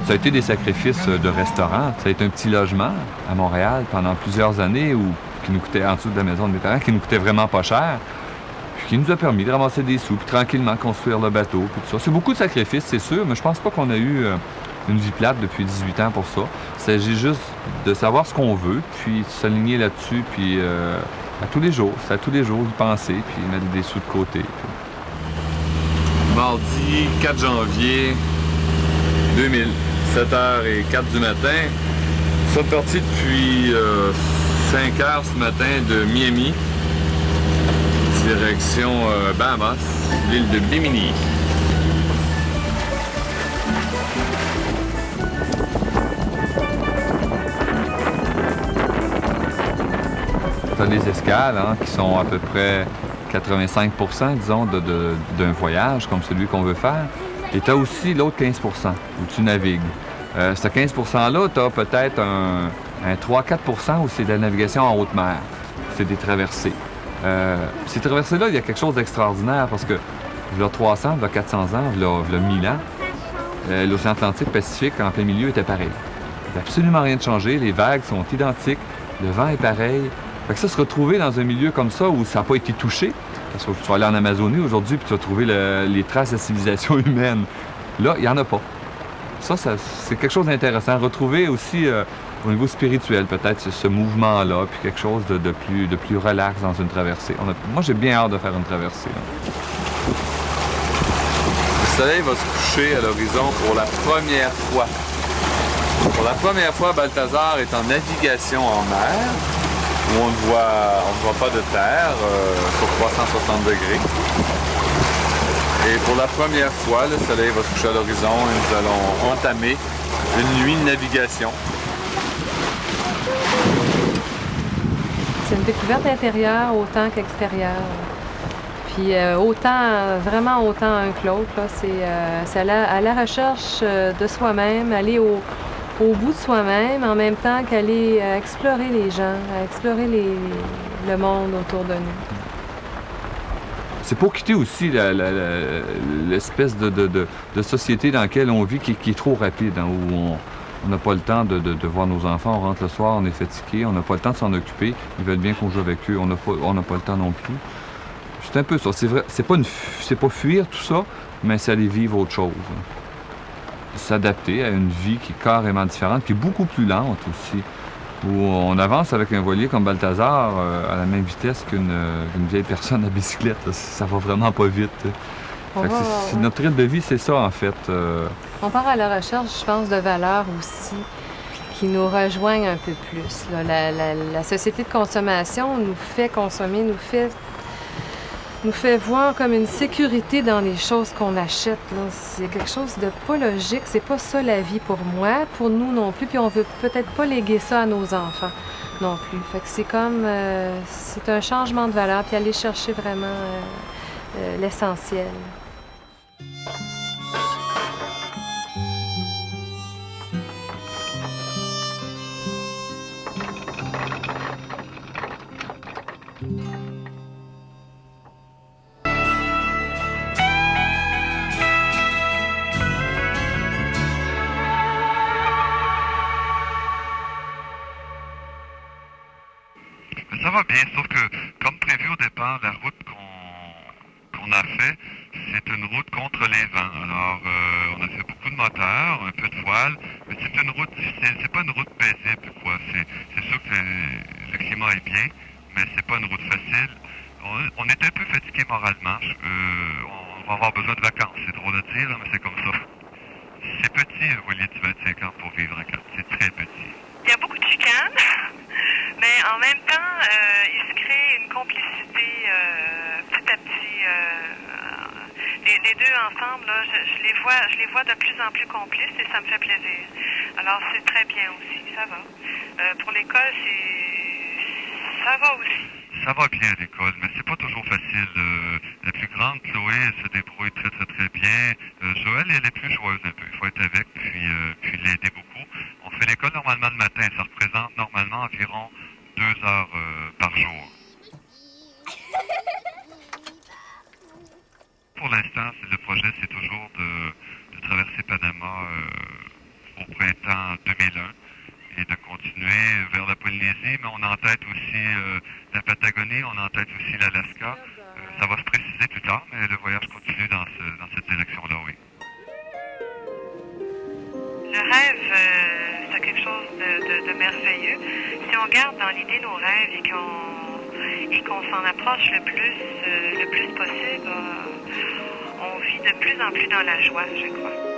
Ça a été des sacrifices de restaurant. Ça a été un petit logement à Montréal pendant plusieurs années qui nous coûtait, en dessous de la maison de mes parents, qui nous coûtait vraiment pas cher, puis qui nous a permis de ramasser des sous, puis tranquillement construire le bateau, puis tout ça. C'est beaucoup de sacrifices, c'est sûr, mais je pense pas qu'on a eu une vie plate depuis 18 ans pour ça. Il s'agit juste de savoir ce qu'on veut, puis de s'aligner là-dessus, puis à tous les jours. C'est à tous les jours y penser, puis mettre des sous de côté. Puis... Mardi 4 janvier 2000, 7h04 du matin. Nous sommes partis depuis 5h ce matin de Miami, direction Bahamas, l'île de Bimini. Tu as des escales qui sont à peu près 85 %, disons, d'un voyage comme celui qu'on veut faire. Et tu as aussi l'autre 15 % où tu navigues. Ce 15 %-là, tu as peut-être un 3-4 % où c'est de la navigation en haute mer. C'est des traversées. Ces traversées-là, il y a quelque chose d'extraordinaire parce que, il y a 300, il y a 400 ans, il y a 1000 ans, l'océan Atlantique-Pacifique en plein milieu était pareil. Il n'y a absolument rien de changé, les vagues sont identiques, le vent est pareil. Fait que ça, se retrouver dans un milieu comme ça où ça n'a pas été touché, parce que tu vas aller en Amazonie aujourd'hui puis tu vas trouver les traces de civilisation humaine. Là, il n'y en a pas. Ça c'est quelque chose d'intéressant. Retrouver aussi au niveau spirituel peut-être ce mouvement-là, puis quelque chose de plus relax dans une traversée. Moi, j'ai bien hâte de faire une traversée. Là. Le soleil va se coucher à l'horizon pour la première fois. Pour la première fois, Balthazar est en navigation en mer, où on ne voit pas de terre sur 360 degrés. Et pour la première fois, le soleil va se coucher à l'horizon et nous allons entamer une nuit de navigation. C'est une découverte intérieure autant qu'extérieure. Puis vraiment autant un que l'autre. C'est à la recherche de soi-même, aller au bout de soi-même, en même temps qu'aller explorer les gens, explorer le monde autour de nous. C'est pour quitter aussi l'espèce de société dans laquelle on vit qui est trop rapide, où on n'a pas le temps de voir nos enfants, on rentre le soir, on est fatigué, on n'a pas le temps de s'en occuper, ils veulent bien qu'on joue avec eux, on n'a pas le temps non plus. C'est un peu ça, c'est vrai, c'est pas fuir tout ça, mais c'est aller vivre autre chose. S'adapter à une vie qui est carrément différente, qui est beaucoup plus lente aussi, où on avance avec un voilier comme Balthazar à la même vitesse qu'une vieille personne à bicyclette. Ça va vraiment pas vite. Notre rythme de vie, c'est ça, en fait. On part à la recherche, je pense, de valeurs aussi qui nous rejoignent un peu plus. Là. La société de consommation nous fait consommer, nous fait voir comme une sécurité dans les choses qu'on achète. C'est quelque chose de pas logique. C'est pas ça la vie pour moi, pour nous non plus. Puis on veut peut-être pas léguer ça à nos enfants non plus. Fait que c'est comme... c'est un changement de valeur, puis aller chercher vraiment l'essentiel. Ça va bien, sauf que, comme prévu au départ, la route qu'on a fait, c'est une route contre les vents. Alors, on a fait beaucoup de moteurs, un peu de voile, mais c'est une route difficile. C'est pas une route paisible, quoi. C'est sûr que le climat est bien, mais c'est pas une route facile. On est un peu fatigué moralement. On va avoir besoin de vacances. C'est drôle de dire, mais c'est comme ça. C'est petit, un voilier de 25 ans pour vivre en quartier. C'est très petit. Il y a beaucoup de chicanes, mais en même temps, il se crée une complicité petit à petit. Les deux ensemble, là, je les vois de plus en plus complices et ça me fait plaisir. Alors c'est très bien aussi, ça va. Pour l'école, ça va aussi. Ça va bien à l'école, mais c'est pas toujours facile. La plus grande, Chloé, elle se débrouille très très très bien. Joël, elle est plus joueuse un peu. Il faut être avec, puis l'aider beaucoup. On fait l'école normalement le matin. Ça représente normalement environ 2 heures par jour. Pour l'instant, le projet, c'est toujours de traverser Panama au printemps 2001 et de continuer vers la Polynésie, mais on a en tête aussi la Patagonie, on a en tête aussi l'Alaska. Ça va se préciser plus tard, mais le voyage continue dans cette direction-là, oui. Le rêve, c'est quelque chose de merveilleux. Si on garde dans l'idée nos rêves et qu'on s'en approche le plus possible, on vit de plus en plus dans la joie, je crois.